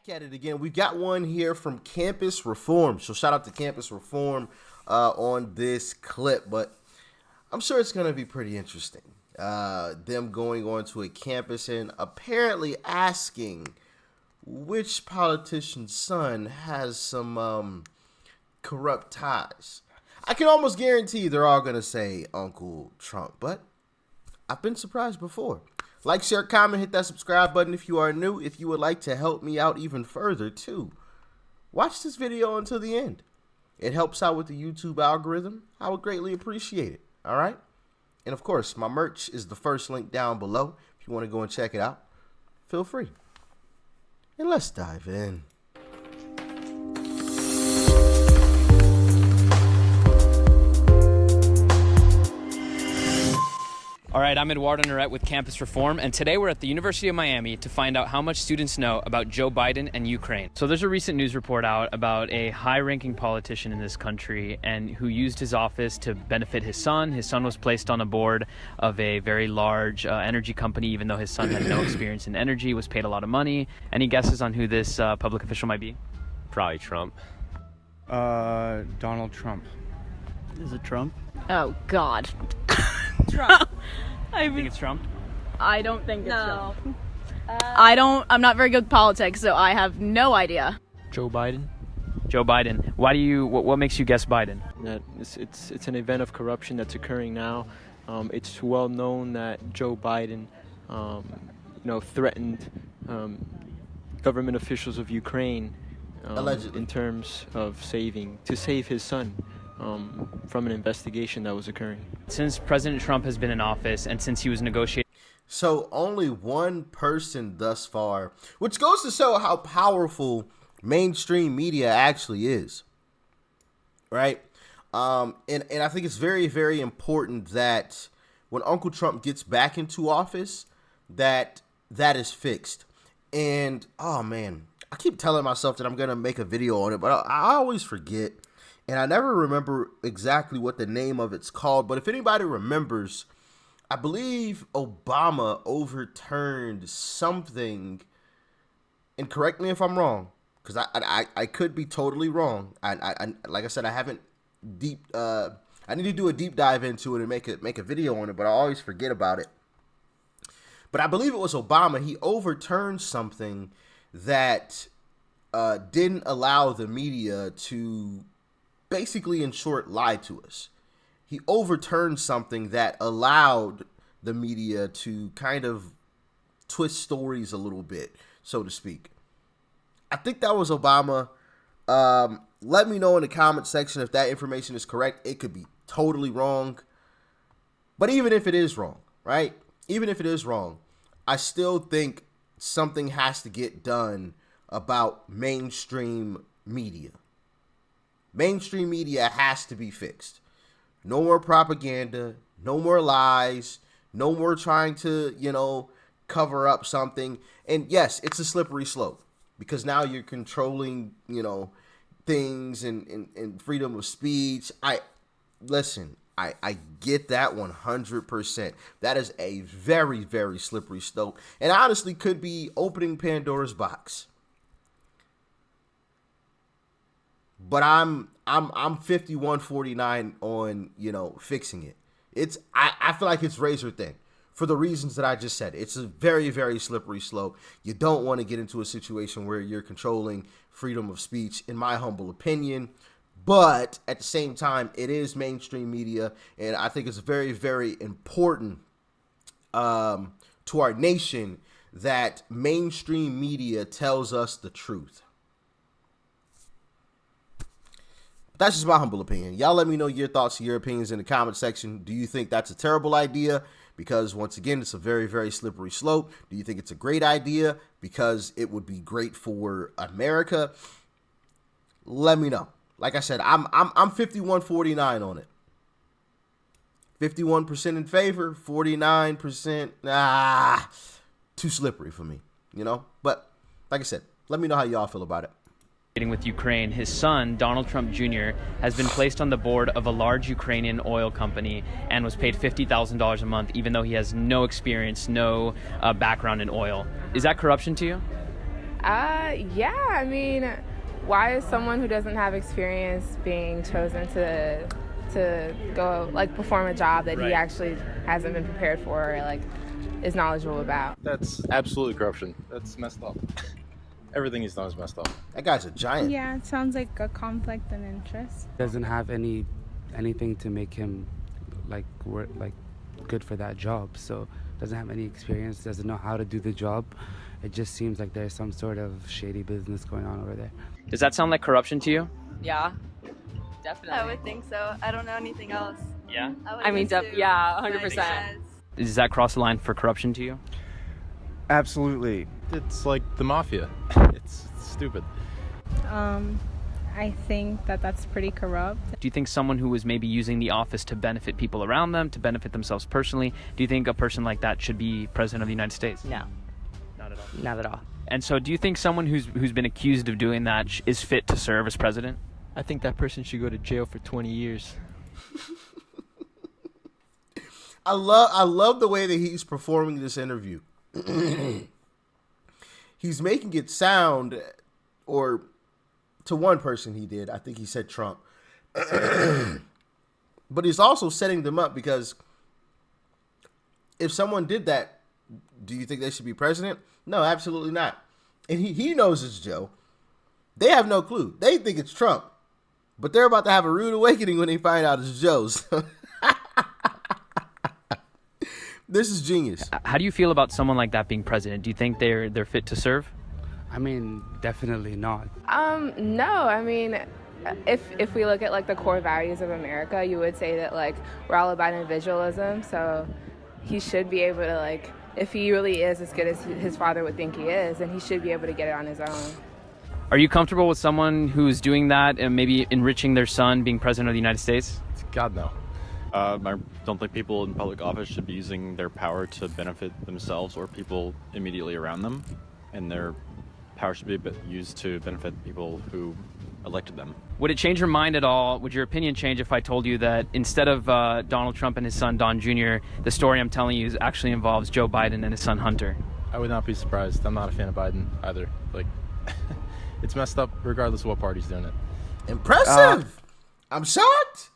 Back at it again. We've got one here from Campus Reform. So shout out to Campus Reform on this clip, but I'm sure it's going to be pretty interesting. Them going on to a campus and apparently asking which politician's son has some corrupt ties. I can almost guarantee they're all going to say Uncle Trump, but I've been surprised before. Like, share, comment, hit that subscribe button if you are new. If you would like to help me out even further, too, watch this video until the end. It helps out with the YouTube algorithm. I would greatly appreciate it, all right? And, of course, my merch is the first link down below. If you want to go and check it out, feel free. And let's dive in. All right, I'm Eduardo Norette with Campus Reform, and today we're at the University of Miami to find out how much students know about Joe Biden and Ukraine. So there's a recent news report out about a high-ranking politician in this country and who used his office to benefit his son. His son was placed on a board of a very large energy company, even though his son had no experience in energy, was paid a lot of money. Any guesses on who this public official might be? Probably Trump. Donald Trump. Is it Trump? Oh, God. Trump. I think it's Trump. I don't think it's No. Trump. I'm not very good with politics, so I have no idea. Joe Biden. Joe Biden. What makes you guess Biden? That it's an event of corruption that's occurring now. It's well known that Joe Biden, threatened government officials of Ukraine Allegedly. in terms of to save his son from an investigation that was occurring. Since President Trump has been in office and since he was negotiating. So only one person thus far, which goes to show how powerful mainstream media actually is, right? And I think it's very, very important that when Uncle Trump gets back into office, that is fixed. And, oh, man, I keep telling myself that I'm going to make a video on it, but I always forget. And I never remember exactly what the name of it's called. But if anybody remembers, I believe Obama overturned something. And correct me if I'm wrong, because I could be totally wrong. I like I said, I haven't I need to do a deep dive into it and make a video on it, but I always forget about it. But I believe it was Obama. He overturned something that didn't allow the media to, basically, in short, lie to us. He overturned something that allowed the media to kind of twist stories a little bit, so to speak. I think that was Obama. Let me know in the comment section if that information is correct. It could be totally wrong. But even if it is wrong, right? Even if it is wrong, I still think something has to get done about mainstream media. Mainstream media has to be fixed. No more propaganda, no more lies, no more trying to, cover up something. And yes, it's a slippery slope because now you're controlling, things and freedom of speech. I get that 100%. That is a very, very slippery slope and honestly could be opening Pandora's box. But I'm 51-49 on, fixing it. I feel like it's razor thin for the reasons that I just said. It's a very, very slippery slope. You don't want to get into a situation where you're controlling freedom of speech, in my humble opinion. But at the same time, it is mainstream media, and I think it's very, very important to our nation that mainstream media tells us the truth. That's just my humble opinion. Y'all let me know your thoughts and your opinions in the comment section. Do you think that's a terrible idea? Because once again, it's a very, very slippery slope. Do you think it's a great idea? Because it would be great for America. Let me know. Like I said, I'm 51-49 on it. 51% in favor, 49%. Too slippery for me, But like I said, let me know how y'all feel about it. With Ukraine, his son, Donald Trump Jr., has been placed on the board of a large Ukrainian oil company and was paid $50,000 a month, even though he has no experience, no background in oil. Is that corruption to you? Yeah, I mean, why is someone who doesn't have experience being chosen to go, like, perform a job that he actually hasn't been prepared for or, like, is knowledgeable about? That's absolutely corruption. That's messed up. Everything he's done is messed up. That guy's a giant. Yeah, it sounds like a conflict of interest. Doesn't have anything to make him like work like good for that job. So doesn't have any experience, doesn't know how to do the job. It just seems like there's some sort of shady business going on over there. Does that sound like corruption to you? Yeah, definitely. I would think so. I don't know anything else. Yeah. I mean, yeah, 100%. Does that cross the line for corruption to you? Absolutely. It's like the mafia. It's stupid. I think that that's pretty corrupt. Do you think someone who was maybe using the office to benefit people around them, to benefit themselves personally, do you think a person like that should be president of the United States? No, Not at all. not at all. And so do you think someone who's been accused of doing that is fit to serve as president? I think that person should go to jail for 20 years. I love the way that he's performing this interview. He's making it sound, or to one person he did, I think he said Trump. But he's also setting them up, because if someone did that, do you think they should be president? No, absolutely not. And he knows it's Joe. They have no clue. They think it's Trump. But they're about to have a rude awakening when they find out it's Joe's. This is genius. How do you feel about someone like that being president? Do you think they're fit to serve? I mean, definitely not. No, I mean, if we look at, like, the core values of America, you would say that, like, we're all about individualism, so he should be able to, like, if he really is as good as his father would think he is, then he should be able to get it on his own. Are you comfortable with someone who's doing that and maybe enriching their son being president of the United States? God, no. I don't think people in public office should be using their power to benefit themselves or people immediately around them, and their power should be used to benefit people who elected them. Would it change your mind at all? Would your opinion change if I told you that instead of Donald Trump and his son Don Jr., the story I'm telling you actually involves Joe Biden and his son Hunter? I would not be surprised. I'm not a fan of Biden either. Like, it's messed up regardless of what party's doing it. Impressive. I'm shocked.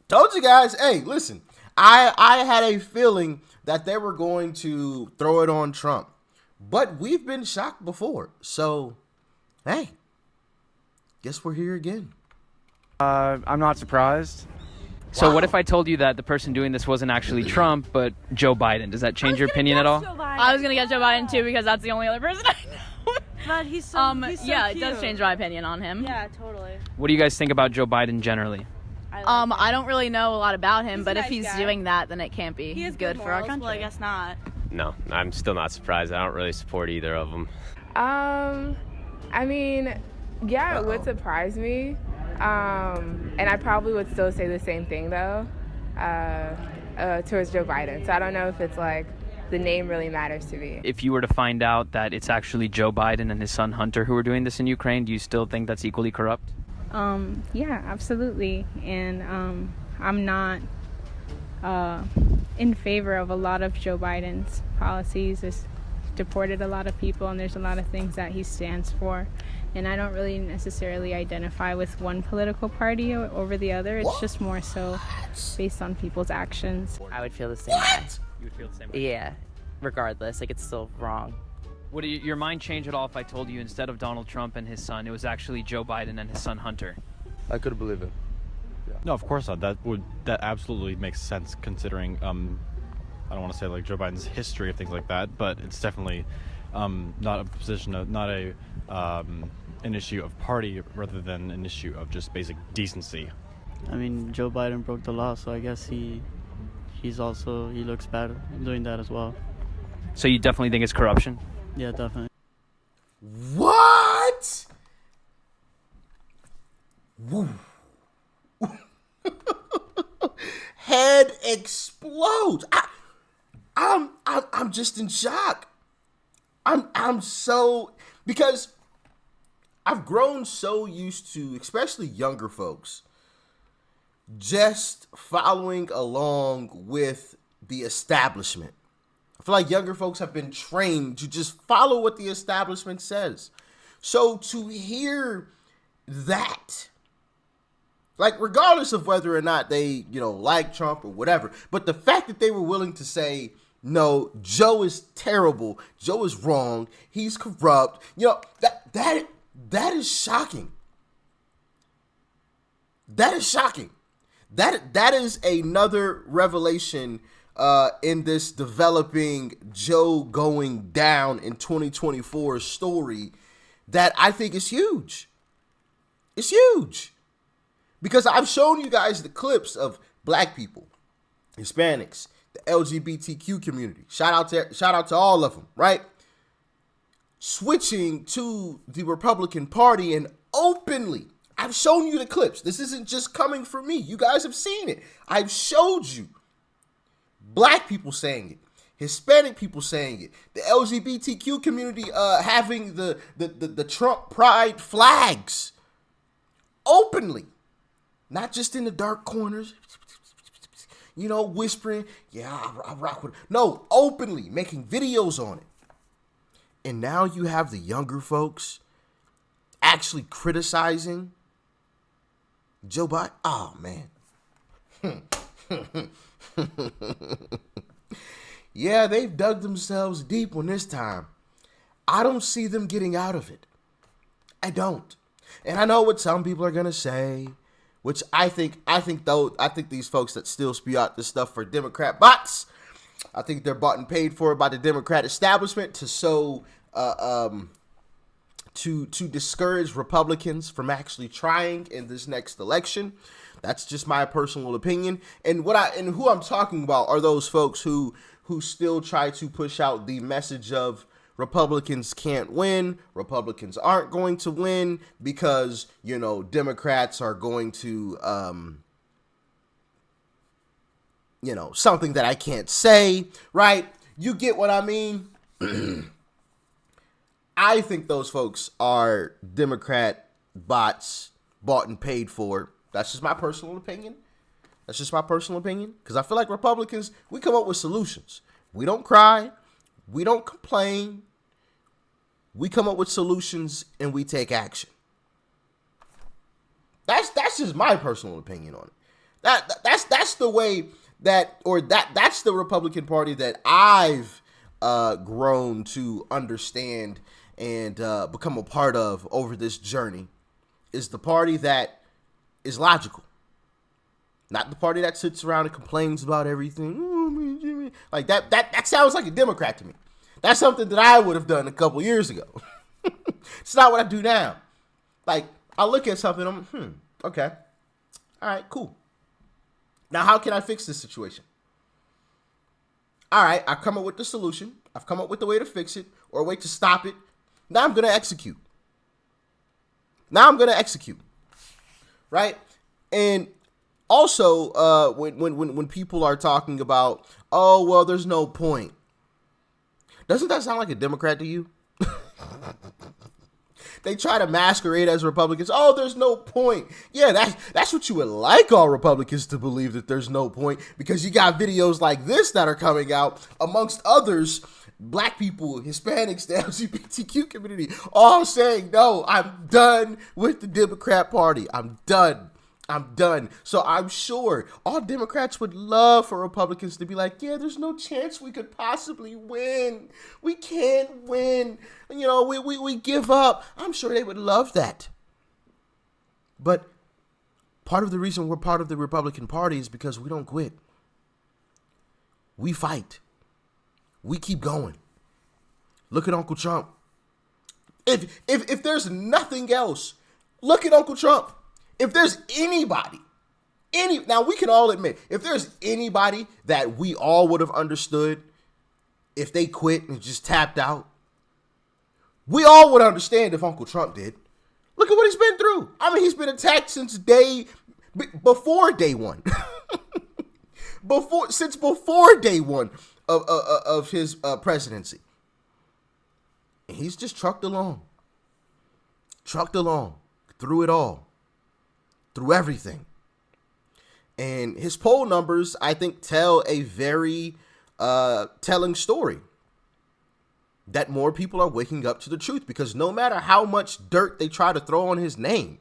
Told you guys. Hey, listen. I had a feeling that they were going to throw it on Trump. But we've been shocked before. So, hey, guess we're here again. I'm not surprised. So what if I told you that the person doing this wasn't actually Trump, but Joe Biden? Does that change your opinion at all? I was gonna get Joe Biden too, because that's the only other person I know. But he's so yeah, cute. it does change my opinion on him. Yeah, totally. What do you guys think about Joe Biden generally? I don't really know a lot about him, He's but a if nice he's guy. doing that, then it can't be He has good for our morals, country. Well, I guess not. No, I'm still not surprised. I don't really support either of them. I mean, yeah, it would surprise me. And I probably would still say the same thing, though, towards Joe Biden. So I don't know if it's like the name really matters to me. If you were to find out that it's actually Joe Biden and his son Hunter who are doing this in Ukraine, do you still think that's equally corrupt? Yeah, absolutely. And I'm not in favor of a lot of Joe Biden's policies. He's deported a lot of people, and there's a lot of things that he stands for. And I don't really necessarily identify with one political party over the other. It's just more so based on people's actions. I would feel the same way. You would feel the same way? Yeah, regardless, like it's still wrong. Would your mind change at all if I told you instead of Donald Trump and his son, it was actually Joe Biden and his son Hunter? I could believe it. No, of course not. That absolutely makes sense considering I don't want to say like Joe Biden's history of things like that, but it's definitely not a position of not a an issue of party rather than an issue of just basic decency. I mean, Joe Biden broke the law, so I guess he looks bad doing that as well. So you definitely think it's corruption? Yeah, definitely. What? Woo. Head explodes. I'm just in shock. I'm so, because I've grown so used to, especially younger folks, just following along with the establishment. feel like younger folks have been trained to just follow what the establishment says. So to hear that, like, regardless of whether or not they, like Trump or whatever, but the fact that they were willing to say, no, Joe is terrible, Joe is wrong, he's corrupt, that is shocking. That is shocking. That is another revelation in this developing Joe going down in 2024 story that I think is huge. It's huge. Because I've shown you guys the clips of black people, Hispanics, the LGBTQ community. Shout out to all of them, right? Switching to the Republican Party and openly. I've shown you the clips. This isn't just coming from me. You guys have seen it. I've showed you black people saying it, Hispanic people saying it, the LGBTQ community having the Trump pride flags openly, not just in the dark corners, whispering, yeah, I rock with it. No, openly making videos on it. And now you have the younger folks actually criticizing Joe Biden. Oh, man. Yeah, they've dug themselves deep on this time. I don't see them getting out of it. I don't. And I know what some people are going to say, which I think these folks that still spew out this stuff for Democrat bots, I think they're bought and paid for by the Democrat establishment to sow, to discourage Republicans from actually trying in this next election. That's just my personal opinion. And who I'm talking about are those folks who still try to push out the message of Republicans can't win, Republicans aren't going to win because, Democrats are going to, something that I can't say, right? You get what I mean? I think those folks are Democrat bots, bought and paid for. That's just my personal opinion. Because I feel like Republicans, we come up with solutions. We don't cry. We don't complain. We come up with solutions and we take action. That's just my personal opinion on it. That's the way that's the Republican Party that I've grown to understand and become a part of over this journey, is the party that is logical. Not the party that sits around and complains about everything. Like that sounds like a Democrat to me. That's something that I would have done a couple years ago. It's not what I do now. Like, I look at something, I'm, okay. All right, cool. Now, how can I fix this situation? All right, I come up with the solution. I've come up with a way to fix it or a way to stop it. Now I'm going to execute. Right? And also, when people are talking about, oh, well, there's no point. Doesn't that sound like a Democrat to you? They try to masquerade as Republicans. Oh, there's no point. Yeah, that's what you would like all Republicans to believe, that there's no point, because you got videos like this that are coming out, amongst others, black people, Hispanics, the LGBTQ community, all saying, no, I'm done with the Democrat Party. I'm done. So I'm sure all Democrats would love for Republicans to be like, yeah, there's no chance we could possibly win. We can't win. We give up. I'm sure they would love that. But part of the reason we're part of the Republican Party is because we don't quit. We fight. We keep going. Look at Uncle Trump. If there's nothing else, look at Uncle Trump. If there's anybody, now we can all admit, if there's anybody that we all would have understood if they quit and just tapped out, we all would understand if Uncle Trump did. Look at what he's been through. I mean, he's been attacked since before day one. Since before day one of his presidency. And he's just trucked along through it all. Through everything. And his poll numbers, I think, tell a very telling story that more people are waking up to the truth, because no matter how much dirt they try to throw on his name,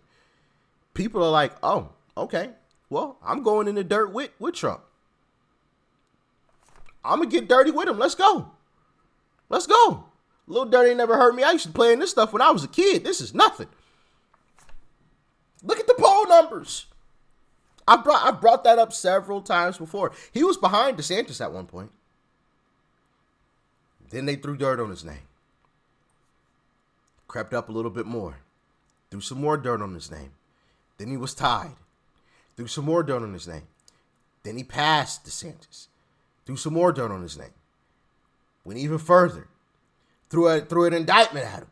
people are like, oh, okay, well, I'm going in the dirt with Trump. I'm going to get dirty with him. Let's go. Let's go. Little Dirty never hurt me. I used to play in this stuff when I was a kid. This is nothing. Look at the poll numbers. I brought that up several times before. He was behind DeSantis at one point. Then they threw dirt on his name. Crept up a little bit more. Threw some more dirt on his name. Then he was tied. Threw some more dirt on his name. Then he passed DeSantis. Threw some more dirt on his name. Went even further. Threw an indictment at him.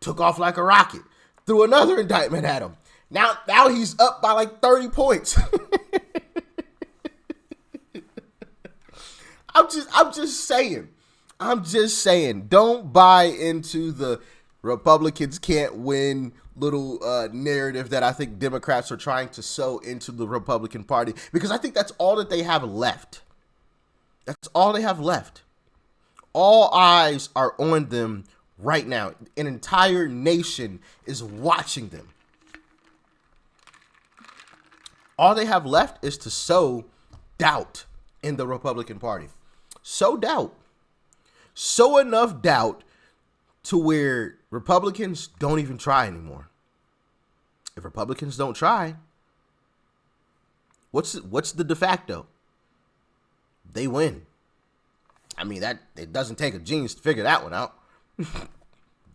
Took off like a rocket. Threw another indictment at him. Now he's up by like 30 points. I'm just saying, don't buy into the Republicans can't win little narrative that I think Democrats are trying to sow into the Republican Party, because I think that's all that they have left. That's all they have left. All eyes are on them right now. An entire nation is watching them. All they have left is to sow doubt in the Republican Party. Sow doubt. Sow enough doubt to where Republicans don't even try anymore. If Republicans don't try, what's the de facto? They win. I mean, that it doesn't take a genius to figure that one out.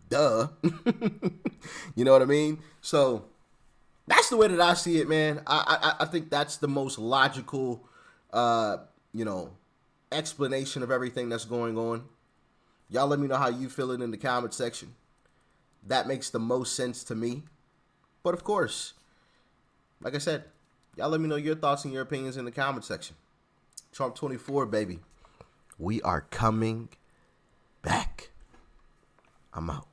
Duh. You know what I mean? So that's the way that I see it, man. I think that's the most logical, explanation of everything that's going on. Y'all let me know how you feel it in the comment section. That makes the most sense to me. But of course, like I said, y'all let me know your thoughts and your opinions in the comment section. Trump 24, baby. We are coming back. I'm out.